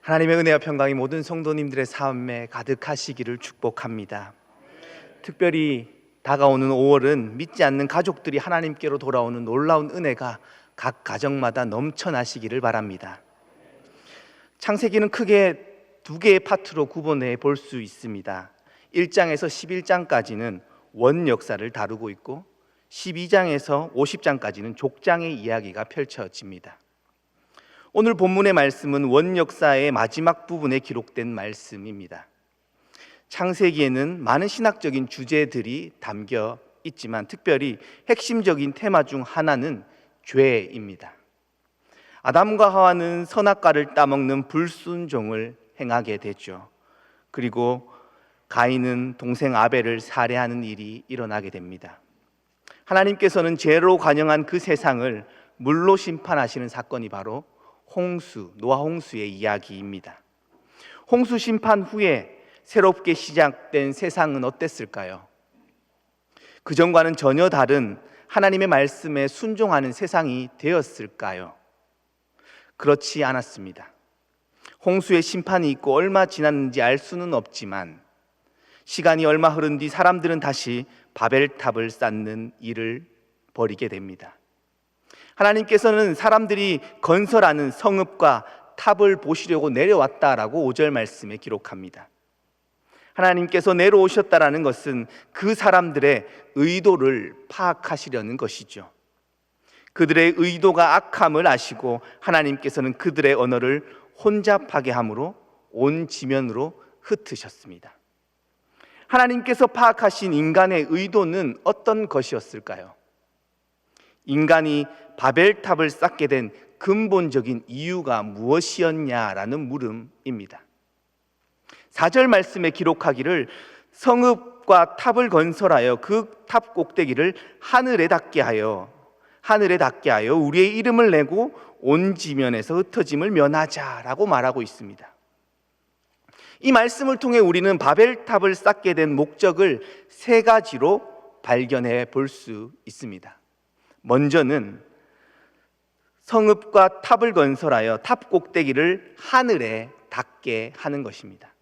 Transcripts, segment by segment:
하나님의 은혜와 평강이 모든 성도님들의 삶에 가득하시기를 축복합니다. 특별히 다가오는 5월은 믿지 않는 가족들이 하나님께로 돌아오는 놀라운 은혜가 각 가정마다 넘쳐나시기를 바랍니다. 창세기는 크게 두 개의 파트로 구분해 볼 수 있습니다. 1장에서 11장까지는 원 역사를 다루고 있고 12장에서 50장까지는 족장의 이야기가 펼쳐집니다. 오늘 본문의 말씀은 원 역사의 마지막 부분에 기록된 말씀입니다. 창세기에는 많은 신학적인 주제들이 담겨 있지만 특별히 핵심적인 테마 중 하나는 죄입니다. 아담과 하와는 선악과를 따먹는 불순종을 행하게 되죠. 그리고 가인은 동생 아벨을 살해하는 일이 일어나게 됩니다. 하나님께서는 죄로 관영한 그 세상을 물로 심판하시는 사건이 바로 노아 홍수의 이야기입니다. 홍수 심판 후에 새롭게 시작된 세상은 어땠을까요? 그전과는 전혀 다른 하나님의 말씀에 순종하는 세상이 되었을까요? 그렇지 않았습니다. 홍수의 심판이 있고 얼마 지났는지 알 수는 없지만 시간이 얼마 흐른 뒤 사람들은 다시 바벨탑을 쌓는 일을 벌이게 됩니다. 하나님께서는 사람들이 건설하는 성읍과 탑을 보시려고 내려왔다라고 5절 말씀에 기록합니다. 하나님께서 내려오셨다라는 것은 그 사람들의 의도를 파악하시려는 것이죠. 그들의 의도가 악함을 아시고 하나님께서는 그들의 언어를 혼잡하게 함으로 온 지면으로 흩으셨습니다. 하나님께서 파악하신 인간의 의도는 어떤 것이었을까요? 인간이 바벨탑을 쌓게 된 근본적인 이유가 무엇이었냐라는 물음입니다. 4절 말씀에 기록하기를 성읍과 탑을 건설하여 그 탑 꼭대기를 하늘에 닿게 하여 우리의 이름을 내고 온 지면에서 흩어짐을 면하자라고 말하고 있습니다. 이 말씀을 통해 우리는 바벨탑을 쌓게 된 목적을 세 가지로 발견해 볼 수 있습니다. 먼저는 성읍과 탑을 건설하여 탑 꼭대기를 하늘에 닿게 하는 것입니다.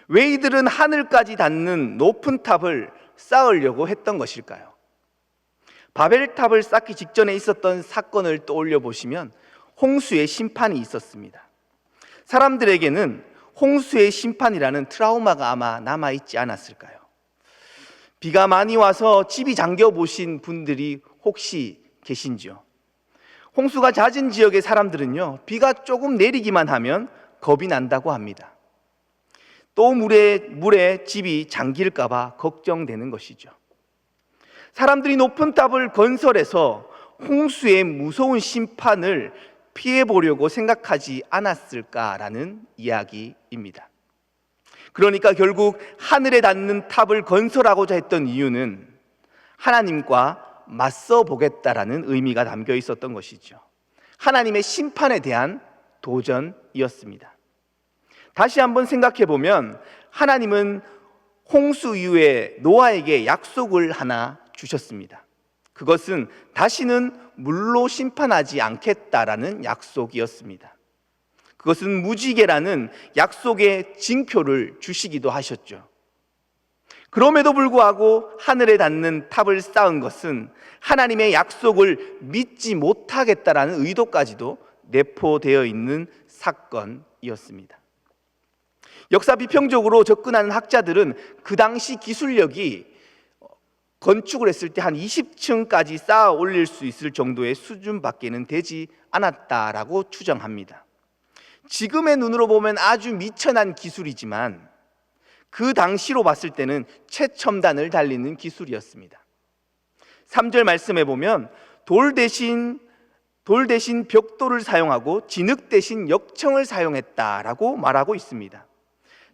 왜 이들은 하늘까지 닿는 높은 탑을 쌓으려고 했던 것일까요? 바벨탑을 쌓기 직전에 있었던 사건을 떠올려 보시면 홍수의 심판이 있었습니다. 사람들에게는 홍수의 심판이라는 트라우마가 아마 남아있지 않았을까요? 비가 많이 와서 집이 잠겨 보신 분들이 혹시 계신지요? 홍수가 잦은 지역의 사람들은요, 비가 조금 내리기만 하면 겁이 난다고 합니다. 또 물에 집이 잠길까 봐 걱정되는 것이죠. 사람들이 높은 탑을 건설해서 홍수의 무서운 심판을 피해 보려고 생각하지 않았을까라는 이야기입니다. 그러니까 결국 하늘에 닿는 탑을 건설하고자 했던 이유는 하나님과 맞서 보겠다라는 의미가 담겨 있었던 것이죠. 하나님의 심판에 대한 도전이었습니다. 다시 한번 생각해 보면 하나님은 홍수 이후에 노아에게 약속을 하나 주셨습니다. 그것은 다시는 물로 심판하지 않겠다라는 약속이었습니다. 그것은 무지개라는 약속의 징표를 주시기도 하셨죠. 그럼에도 불구하고 하늘에 닿는 탑을 쌓은 것은 하나님의 약속을 믿지 못하겠다라는 의도까지도 내포되어 있는 사건이었습니다. 역사 비평적으로 접근하는 학자들은 그 당시 기술력이 건축을 했을 때 한 20층까지 쌓아 올릴 수 있을 정도의 수준밖에는 되지 않았다라고 추정합니다. 지금의 눈으로 보면 아주 미천한 기술이지만 그 당시로 봤을 때는 최첨단을 달리는 기술이었습니다. 3절 말씀에 보면 돌 대신 벽돌을 사용하고 진흙 대신 역청을 사용했다라고 말하고 있습니다.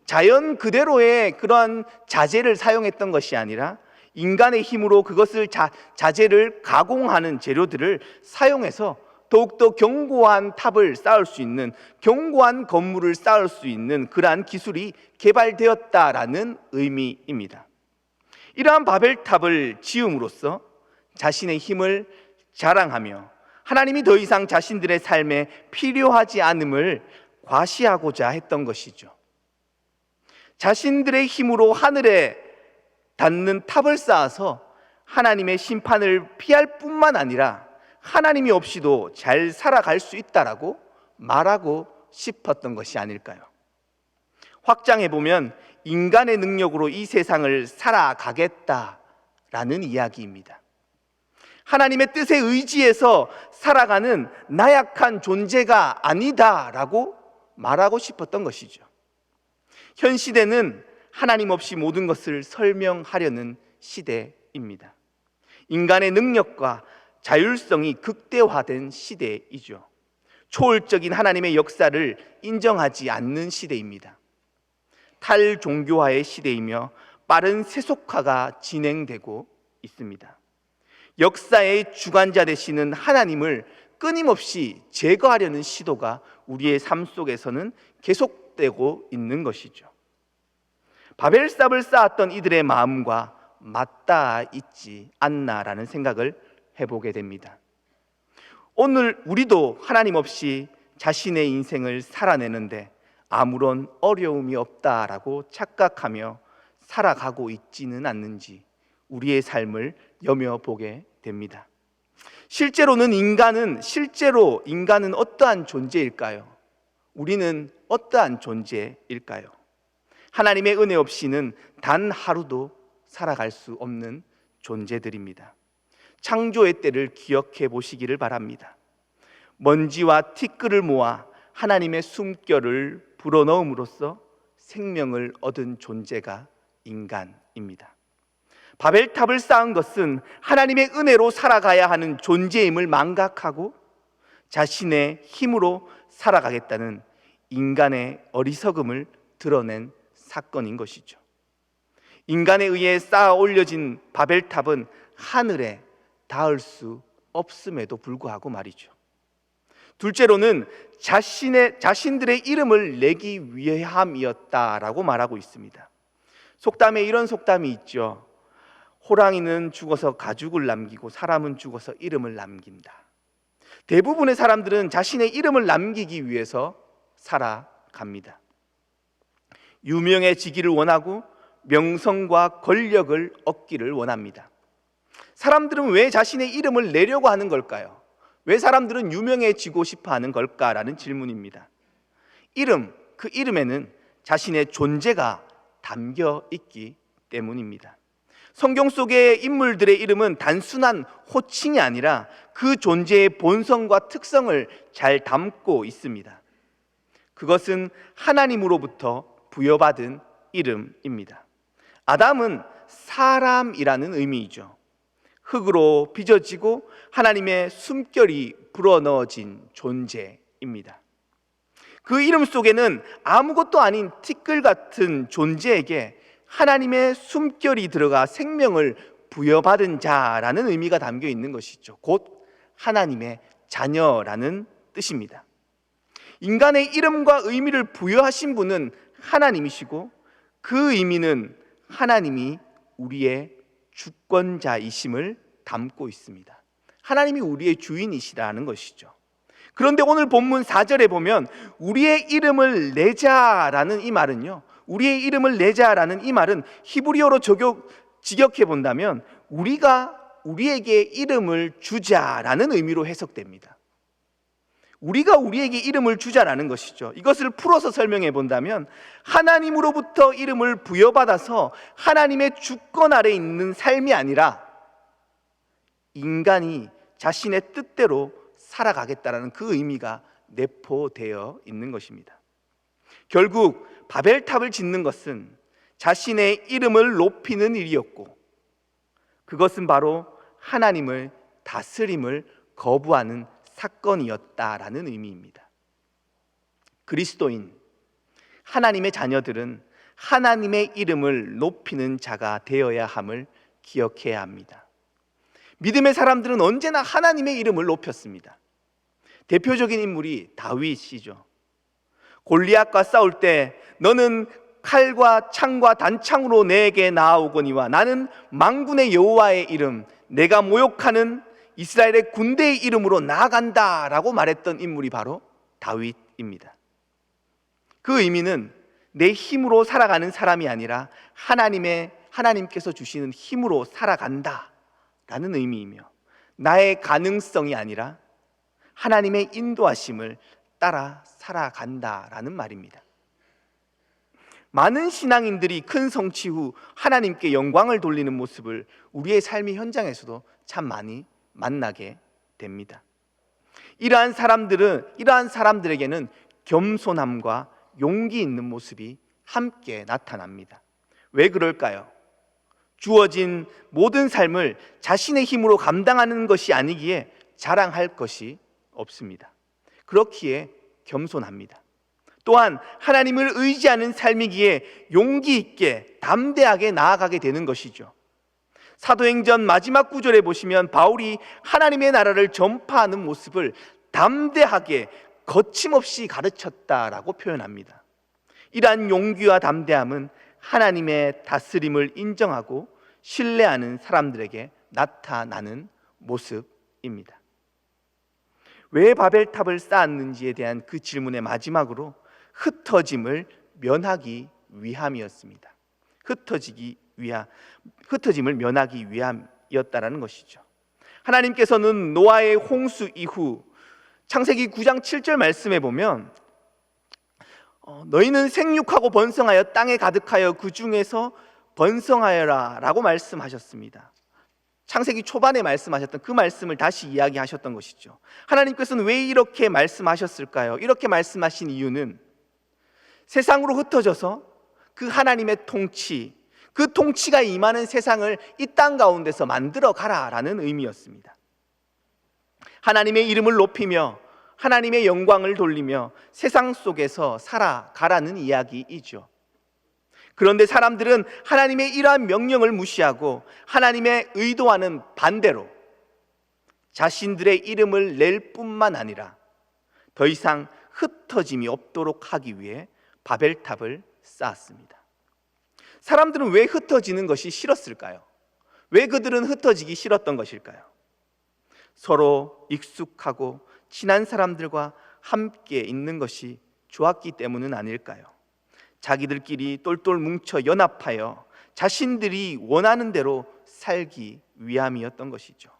자연 그대로의 그러한 자재를 사용했던 것이 아니라 인간의 힘으로 그것을 자재를 가공하는 재료들을 사용해서 더욱더 견고한 탑을 쌓을 수 있는, 견고한 건물을 쌓을 수 있는 그러한 기술이 개발되었다라는 의미입니다. 이러한 바벨탑을 지음으로써 자신의 힘을 자랑하며 하나님이 더 이상 자신들의 삶에 필요하지 않음을 과시하고자 했던 것이죠. 자신들의 힘으로 하늘에 닿는 탑을 쌓아서 하나님의 심판을 피할 뿐만 아니라 하나님이 없이도 잘 살아갈 수 있다라고 말하고 싶었던 것이 아닐까요? 확장해 보면 인간의 능력으로 이 세상을 살아가겠다라는 이야기입니다. 하나님의 뜻에 의지해서 살아가는 나약한 존재가 아니다라고 말하고 싶었던 것이죠. 현 시대는 하나님 없이 모든 것을 설명하려는 시대입니다. 인간의 능력과 자율성이 극대화된 시대이죠. 초월적인 하나님의 역사를 인정하지 않는 시대입니다. 탈종교화의 시대이며 빠른 세속화가 진행되고 있습니다. 역사의 주관자 되시는 하나님을 끊임없이 제거하려는 시도가 우리의 삶 속에서는 계속되고 있는 것이죠. 바벨탑을 쌓았던 이들의 마음과 맞닿아 있지 않나라는 생각을 해보게 됩니다. 오늘 우리도 하나님 없이 자신의 인생을 살아내는데 아무런 어려움이 없다라고 착각하며 살아가고 있지는 않는지 우리의 삶을 여며보게 됩니다. 실제로는 인간은 어떠한 존재일까요? 우리는 어떠한 존재일까요? 하나님의 은혜 없이는 단 하루도 살아갈 수 없는 존재들입니다. 창조의 때를 기억해 보시기를 바랍니다. 먼지와 티끌을 모아 하나님의 숨결을 불어넣음으로써 생명을 얻은 존재가 인간입니다. 바벨탑을 쌓은 것은 하나님의 은혜로 살아가야 하는 존재임을 망각하고 자신의 힘으로 살아가겠다는 인간의 어리석음을 드러낸 사건인 것이죠. 인간에 의해 쌓아 올려진 바벨탑은 하늘에 닿을 수 없음에도 불구하고 말이죠. 둘째로는 자신들의 이름을 내기 위함이었다라고 말하고 있습니다. 속담에 이런 속담이 있죠. 호랑이는 죽어서 가죽을 남기고 사람은 죽어서 이름을 남긴다. 대부분의 사람들은 자신의 이름을 남기기 위해서 살아갑니다. 유명해지기를 원하고 명성과 권력을 얻기를 원합니다. 사람들은 왜 자신의 이름을 내려고 하는 걸까요? 왜 사람들은 유명해지고 싶어 하는 걸까라는 질문입니다. 그 이름에는 자신의 존재가 담겨 있기 때문입니다. 성경 속의 인물들의 이름은 단순한 호칭이 아니라 그 존재의 본성과 특성을 잘 담고 있습니다. 그것은 하나님으로부터 부여받은 이름입니다. 아담은 사람이라는 의미이죠. 흙으로 빚어지고 하나님의 숨결이 불어넣어진 존재입니다. 그 이름 속에는 아무것도 아닌 티끌 같은 존재에게 하나님의 숨결이 들어가 생명을 부여받은 자라는 의미가 담겨 있는 것이죠. 곧 하나님의 자녀라는 뜻입니다. 인간의 이름과 의미를 부여하신 분은 하나님이시고 그 의미는 하나님이 우리의 주권자이심을 담고 있습니다. 하나님이 우리의 주인이시라는 것이죠. 그런데 오늘 본문 4절에 보면 우리의 이름을 내자라는 이 말은요, 우리의 이름을 내자라는 이 말은 히브리어로 직역해 본다면 우리에게 이름을 주자라는 의미로 해석됩니다. 우리가 우리에게 이름을 주자라는 것이죠. 이것을 풀어서 설명해 본다면 하나님으로부터 이름을 부여받아서 하나님의 주권 아래 있는 삶이 아니라 인간이 자신의 뜻대로 살아가겠다라는 그 의미가 내포되어 있는 것입니다. 결국 바벨탑을 짓는 것은 자신의 이름을 높이는 일이었고 그것은 바로 하나님을 다스림을 거부하는 사건이었다라는 의미입니다. 그리스도인, 하나님의 자녀들은 하나님의 이름을 높이는 자가 되어야 함을 기억해야 합니다. 믿음의 사람들은 언제나 하나님의 이름을 높였습니다. 대표적인 인물이 다윗이죠. 골리앗과 싸울 때 너는 칼과 창과 단창으로 내게 나아오거니와 나는 만군의 여호와의 이름, 내가 모욕하는 이스라엘의 군대의 이름으로 나아간다라고 말했던 인물이 바로 다윗입니다. 그 의미는 내 힘으로 살아가는 사람이 아니라 하나님께서 주시는 힘으로 살아간다라는 의미이며, 나의 가능성이 아니라 하나님의 인도하심을 따라 살아간다라는 말입니다. 많은 신앙인들이 큰 성취 후 하나님께 영광을 돌리는 모습을 우리의 삶의 현장에서도 참 많이 만나게 됩니다. 이러한 사람들에게는 겸손함과 용기 있는 모습이 함께 나타납니다. 왜 그럴까요? 주어진 모든 삶을 자신의 힘으로 감당하는 것이 아니기에 자랑할 것이 없습니다. 그렇기에 겸손합니다. 또한 하나님을 의지하는 삶이기에 용기 있게 담대하게 나아가게 되는 것이죠. 사도행전 마지막 구절에 보시면 바울이 하나님의 나라를 전파하는 모습을 담대하게 거침없이 가르쳤다라고 표현합니다. 이러한 용기와 담대함은 하나님의 다스림을 인정하고 신뢰하는 사람들에게 나타나는 모습입니다. 왜 바벨탑을 쌓았는지에 대한 그 질문의 마지막으로 흩어짐을 면하기 위함이었습니다. 흩어짐을 면하기 위함이었다라는 것이죠. 하나님께서는 노아의 홍수 이후 창세기 9장 7절 말씀에 보면 너희는 생육하고 번성하여 땅에 가득하여 그 중에서 번성하여라 라고 말씀하셨습니다. 창세기 초반에 말씀하셨던 그 말씀을 다시 이야기하셨던 것이죠. 하나님께서는 왜 이렇게 말씀하셨을까요? 이렇게 말씀하신 이유는 세상으로 흩어져서 그 하나님의 통치, 그 통치가 임하는 세상을 이 땅 가운데서 만들어 가라라는 의미였습니다. 하나님의 이름을 높이며 하나님의 영광을 돌리며 세상 속에서 살아가라는 이야기이죠. 그런데 사람들은 하나님의 이러한 명령을 무시하고 하나님의 의도와는 반대로 자신들의 이름을 낼 뿐만 아니라 더 이상 흩어짐이 없도록 하기 위해 바벨탑을 쌓았습니다. 사람들은 왜 흩어지는 것이 싫었을까요? 왜 그들은 흩어지기 싫었던 것일까요? 서로 익숙하고 친한 사람들과 함께 있는 것이 좋았기 때문은 아닐까요? 자기들끼리 똘똘 뭉쳐 연합하여 자신들이 원하는 대로 살기 위함이었던 것이죠.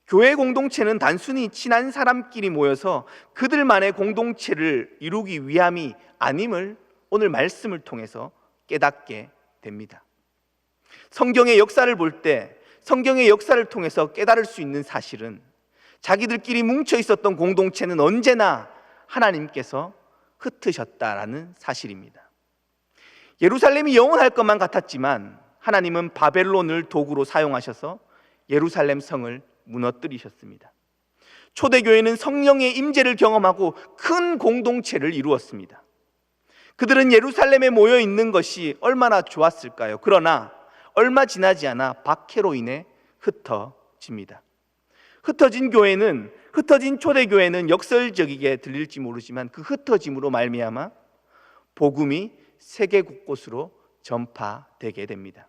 교회 공동체는 단순히 친한 사람끼리 모여서 그들만의 공동체를 이루기 위함이 아님을 오늘 말씀을 통해서 깨닫게 됩니다. 성경의 역사를 볼 때 성경의 역사를 통해서 깨달을 수 있는 사실은 자기들끼리 뭉쳐 있었던 공동체는 언제나 하나님께서 흩으셨다라는 사실입니다. 예루살렘이 영원할 것만 같았지만 하나님은 바벨론을 도구로 사용하셔서 예루살렘 성을 무너뜨리셨습니다. 초대교회는 성령의 임재를 경험하고 큰 공동체를 이루었습니다. 그들은 예루살렘에 모여 있는 것이 얼마나 좋았을까요? 그러나 얼마 지나지 않아 박해로 인해 흩어집니다. 흩어진 초대교회는 역설적이게 들릴지 모르지만 그 흩어짐으로 말미암아 복음이 세계 곳곳으로 전파되게 됩니다.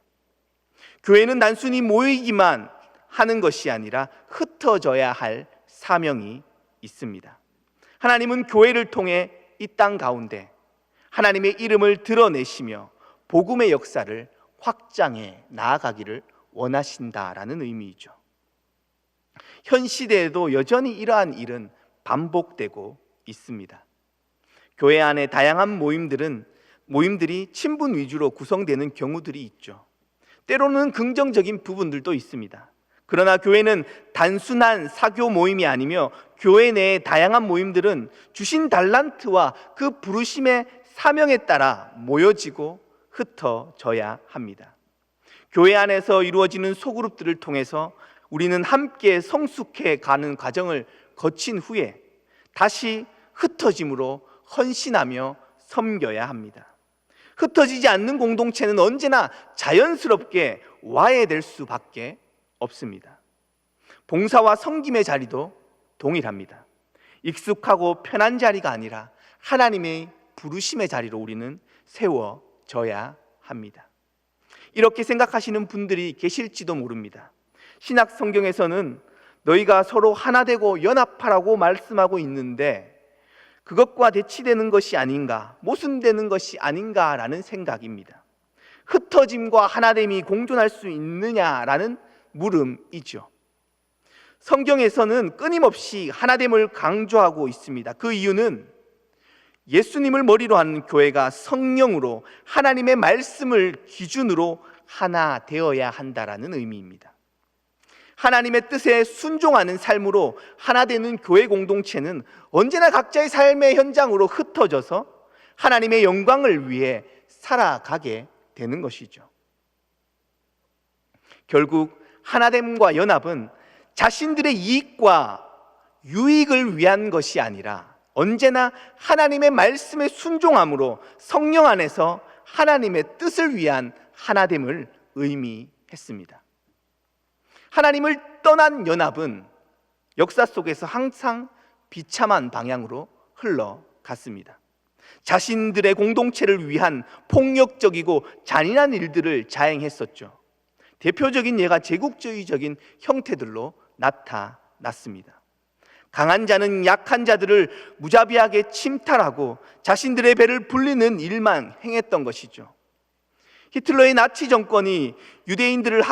교회는 단순히 모이기만 하는 것이 아니라 흩어져야 할 사명이 있습니다. 하나님은 교회를 통해 이 땅 가운데 하나님의 이름을 드러내시며 복음의 역사를 확장해 나아가기를 원하신다라는 의미이죠. 현 시대에도 여전히 이러한 일은 반복되고 있습니다. 교회 안에 다양한 모임들이 친분 위주로 구성되는 경우들이 있죠. 때로는 긍정적인 부분들도 있습니다. 그러나 교회는 단순한 사교 모임이 아니며 교회 내의 다양한 모임들은 주신 달란트와 그 부르심의 사명에 따라 모여지고 흩어져야 합니다. 교회 안에서 이루어지는 소그룹들을 통해서 우리는 함께 성숙해 가는 과정을 거친 후에 다시 흩어짐으로 헌신하며 섬겨야 합니다. 흩어지지 않는 공동체는 언제나 자연스럽게 와해될 수밖에 없습니다. 봉사와 섬김의 자리도 동일합니다. 익숙하고 편한 자리가 아니라 하나님의 부르심의 자리로 우리는 세워져야 합니다. 이렇게 생각하시는 분들이 계실지도 모릅니다. 신약 성경에서는 너희가 서로 하나 되고 연합하라고 말씀하고 있는데 그것과 대치되는 것이 아닌가, 모순되는 것이 아닌가라는 생각입니다. 흩어짐과 하나됨이 공존할 수 있느냐라는 물음이죠. 성경에서는 끊임없이 하나됨을 강조하고 있습니다. 그 이유는 예수님을 머리로 하는 교회가 성령으로 하나님의 말씀을 기준으로 하나 되어야 한다라는 의미입니다. 하나님의 뜻에 순종하는 삶으로 하나 되는 교회 공동체는 언제나 각자의 삶의 현장으로 흩어져서 하나님의 영광을 위해 살아가게 되는 것이죠. 결국 하나됨과 연합은 자신들의 이익과 유익을 위한 것이 아니라 언제나 하나님의 말씀에 순종함으로 성령 안에서 하나님의 뜻을 위한 하나됨을 의미했습니다. 하나님을 떠난 연합은 역사 속에서 항상 비참한 방향으로 흘러갔습니다. 자신들의 공동체를 위한 폭력적이고 잔인한 일들을 자행했었죠. 대표적인 예가 제국주의적인 형태들로 나타났습니다. 강한 자는 약한 자들을 무자비하게 침탈하고 자신들의 배를 불리는 일만 행했던 것이죠. 히틀러의 나치 정권이 유대인들을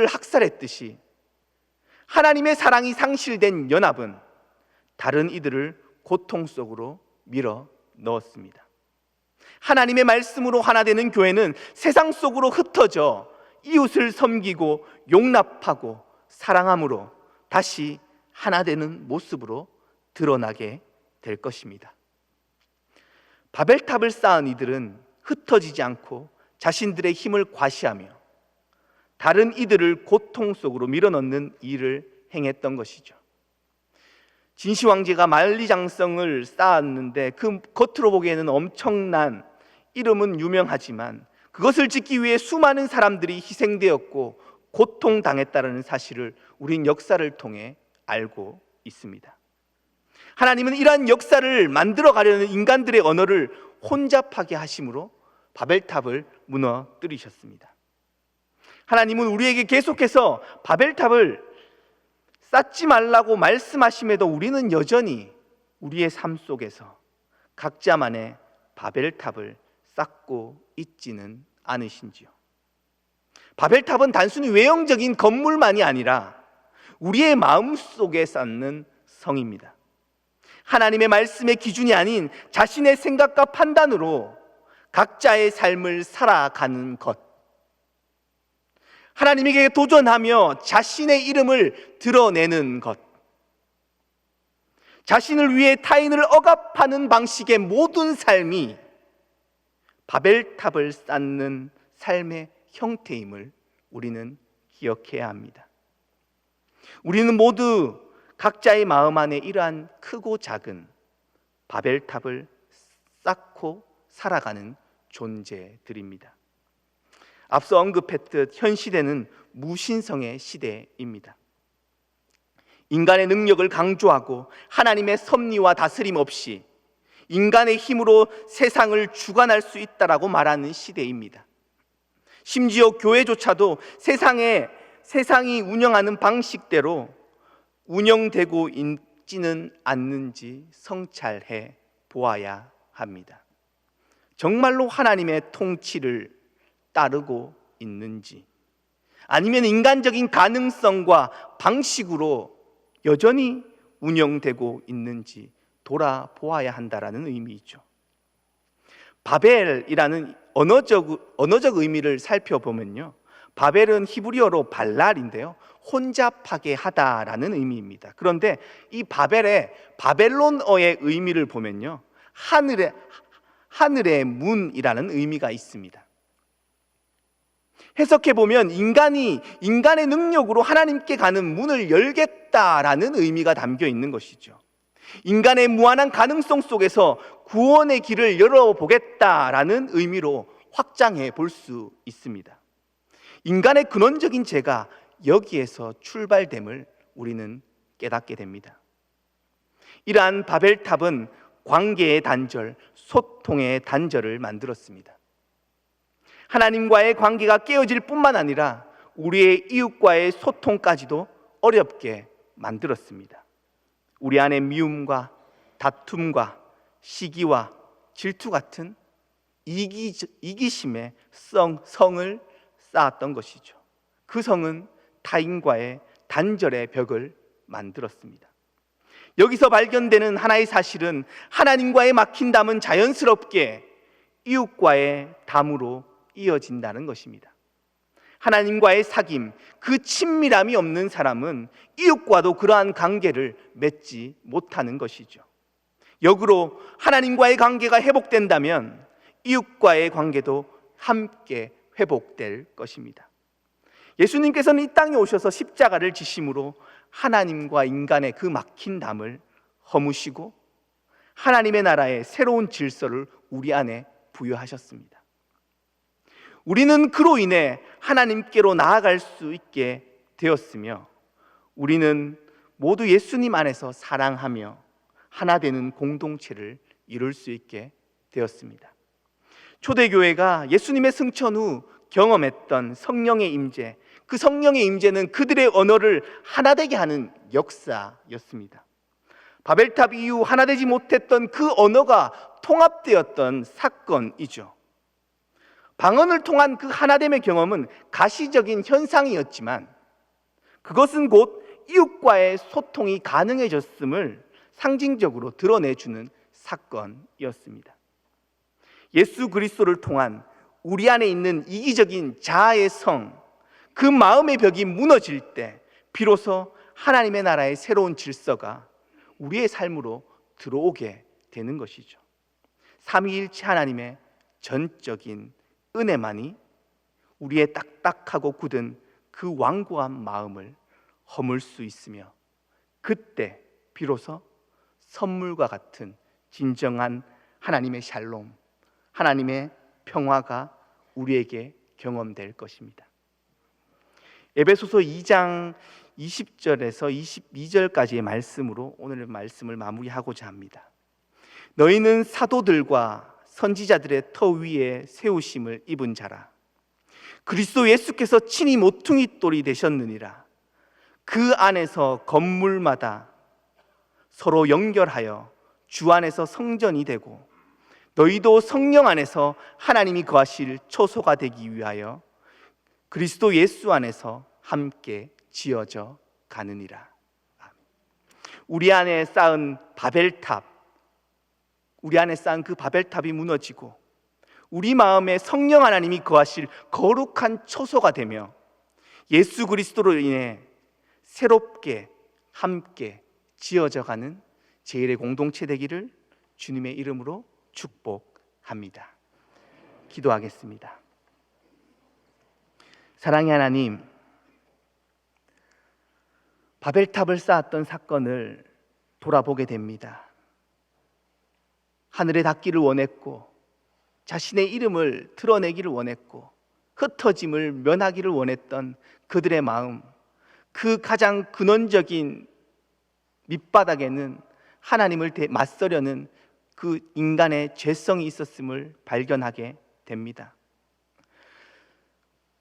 학살했듯이 하나님의 사랑이 상실된 연합은 다른 이들을 고통 속으로 밀어 넣었습니다. 하나님의 말씀으로 하나 되는 교회는 세상 속으로 흩어져 이웃을 섬기고 용납하고 사랑함으로 다시 하나 되는 모습으로 드러나게 될 것입니다. 바벨탑을 쌓은 이들은 흩어지지 않고 자신들의 힘을 과시하며 다른 이들을 고통 속으로 밀어넣는 일을 행했던 것이죠. 진시 황제가 만리장성을 쌓았는데 그 겉으로 보기에는 엄청난 이름은 유명하지만 그것을 짓기 위해 수많은 사람들이 희생되었고 고통당했다는 사실을 우린 역사를 통해 알고 있습니다. 하나님은 이러한 역사를 만들어 가려는 인간들의 언어를 혼잡하게 하심으로 바벨탑을 무너뜨리셨습니다. 하나님은 우리에게 계속해서 바벨탑을 쌓지 말라고 말씀하심에도 우리는 여전히 우리의 삶 속에서 각자만의 바벨탑을 쌓고 있지는 않으신지요? 바벨탑은 단순히 외형적인 건물만이 아니라 우리의 마음 속에 쌓는 성입니다. 하나님의 말씀의 기준이 아닌 자신의 생각과 판단으로 각자의 삶을 살아가는 것, 하나님에게 도전하며 자신의 이름을 드러내는 것, 자신을 위해 타인을 억압하는 방식의 모든 삶이 바벨탑을 쌓는 삶의 형태임을 우리는 기억해야 합니다. 우리는 모두 각자의 마음 안에 이러한 크고 작은 바벨탑을 쌓고 살아가는 존재들입니다. 앞서 언급했듯 현 시대는 무신성의 시대입니다. 인간의 능력을 강조하고 하나님의 섭리와 다스림 없이 인간의 힘으로 세상을 주관할 수 있다라고 말하는 시대입니다. 심지어 교회조차도 세상이 운영하는 방식대로 운영되고 있지는 않는지 성찰해 보아야 합니다. 정말로 하나님의 통치를 따르고 있는지, 아니면 인간적인 가능성과 방식으로 여전히 운영되고 있는지 돌아보아야 한다라는 의미이죠. 바벨이라는 언어적 의미를 살펴보면요, 바벨은 히브리어로 발랄인데요, 혼잡하게 하다라는 의미입니다. 그런데 이 바벨의 바벨론어의 의미를 보면요, 하늘의 문이라는 의미가 있습니다. 해석해보면 인간의 능력으로 하나님께 가는 문을 열겠다라는 의미가 담겨 있는 것이죠. 인간의 무한한 가능성 속에서 구원의 길을 열어보겠다라는 의미로 확장해 볼 수 있습니다. 인간의 근원적인 죄가 여기에서 출발됨을 우리는 깨닫게 됩니다. 이러한 바벨탑은 관계의 단절, 소통의 단절을 만들었습니다. 하나님과의 관계가 깨어질 뿐만 아니라 우리의 이웃과의 소통까지도 어렵게 만들었습니다. 우리 안에 미움과 다툼과 시기와 질투 같은 이기심의 성을 쌓았던 것이죠. 그 성은 타인과의 단절의 벽을 만들었습니다. 여기서 발견되는 하나의 사실은 하나님과의 막힌 담은 자연스럽게 이웃과의 담으로 이어진다는 것입니다. 하나님과의 사귐, 그 친밀함이 없는 사람은 이웃과도 그러한 관계를 맺지 못하는 것이죠. 역으로 하나님과의 관계가 회복된다면 이웃과의 관계도 함께 회복될 것입니다. 예수님께서는 이 땅에 오셔서 십자가를 지심으로 하나님과 인간의 그 막힌 담을 허무시고 하나님의 나라의 새로운 질서를 우리 안에 부여하셨습니다. 우리는 그로 인해 하나님께로 나아갈 수 있게 되었으며, 우리는 모두 예수님 안에서 사랑하며 하나 되는 공동체를 이룰 수 있게 되었습니다. 초대교회가 예수님의 승천 후 경험했던 성령의 임재, 그 성령의 임재는 그들의 언어를 하나 되게 하는 역사였습니다. 바벨탑 이후 하나 되지 못했던 그 언어가 통합되었던 사건이죠. 방언을 통한 그 하나됨의 경험은 가시적인 현상이었지만 그것은 곧 이웃과의 소통이 가능해졌음을 상징적으로 드러내주는 사건이었습니다. 예수 그리스도를 통한 우리 안에 있는 이기적인 자아의 성, 그 마음의 벽이 무너질 때 비로소 하나님의 나라의 새로운 질서가 우리의 삶으로 들어오게 되는 것이죠. 삼위일체 하나님의 전적인 은혜만이 우리의 딱딱하고 굳은 그 완고한 마음을 허물 수 있으며, 그때 비로소 선물과 같은 진정한 하나님의 샬롬, 하나님의 평화가 우리에게 경험될 것입니다. 에베소서 2장 20절에서 22절까지의 말씀으로 오늘의 말씀을 마무리하고자 합니다. 너희는 사도들과 선지자들의 터 위에 세우심을 입은 자라. 그리스도 예수께서 친히 모퉁이 돌이 되셨느니라. 그 안에서 건물마다 서로 연결하여 주 안에서 성전이 되고, 너희도 성령 안에서 하나님이 거하실 초소가 되기 위하여 그리스도 예수 안에서 함께 지어져 가느니라. 우리 안에 쌓은 바벨탑, 우리 안에 쌓은 그 바벨탑이 무너지고 우리 마음에 성령 하나님이 거하실 거룩한 초소가 되며 예수 그리스도로 인해 새롭게 함께 지어져 가는 제1의 공동체 되기를 주님의 이름으로 축복합니다. 기도하겠습니다. 사랑의 하나님, 바벨탑을 쌓았던 사건을 돌아보게 됩니다. 하늘에 닿기를 원했고 자신의 이름을 드러내기를 원했고 흩어짐을 면하기를 원했던 그들의 마음, 그 가장 근원적인 밑바닥에는 하나님을 맞서려는 그 인간의 죄성이 있었음을 발견하게 됩니다.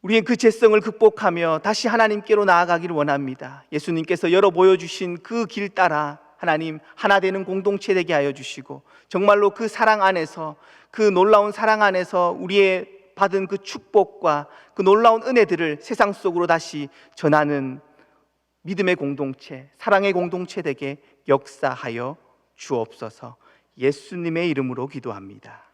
우리는 그 죄성을 극복하며 다시 하나님께로 나아가기를 원합니다. 예수님께서 열어 보여주신 그 길 따라 하나님 하나 되는 공동체 되게 하여 주시고, 정말로 그 사랑 안에서, 그 놀라운 사랑 안에서 우리의 받은 그 축복과 그 놀라운 은혜들을 세상 속으로 다시 전하는 믿음의 공동체, 사랑의 공동체 되게 역사하여 주옵소서. 예수님의 이름으로 기도합니다.